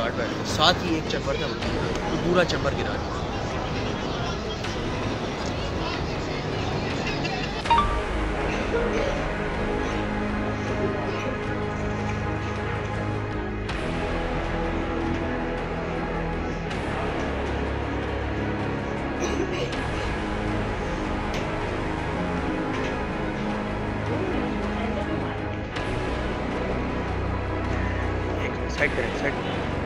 Guard बैठे थे, साथ ही एक चैम्बर था, तो पूरा चैम्बर गिरा दिया। साइड करें, साइड।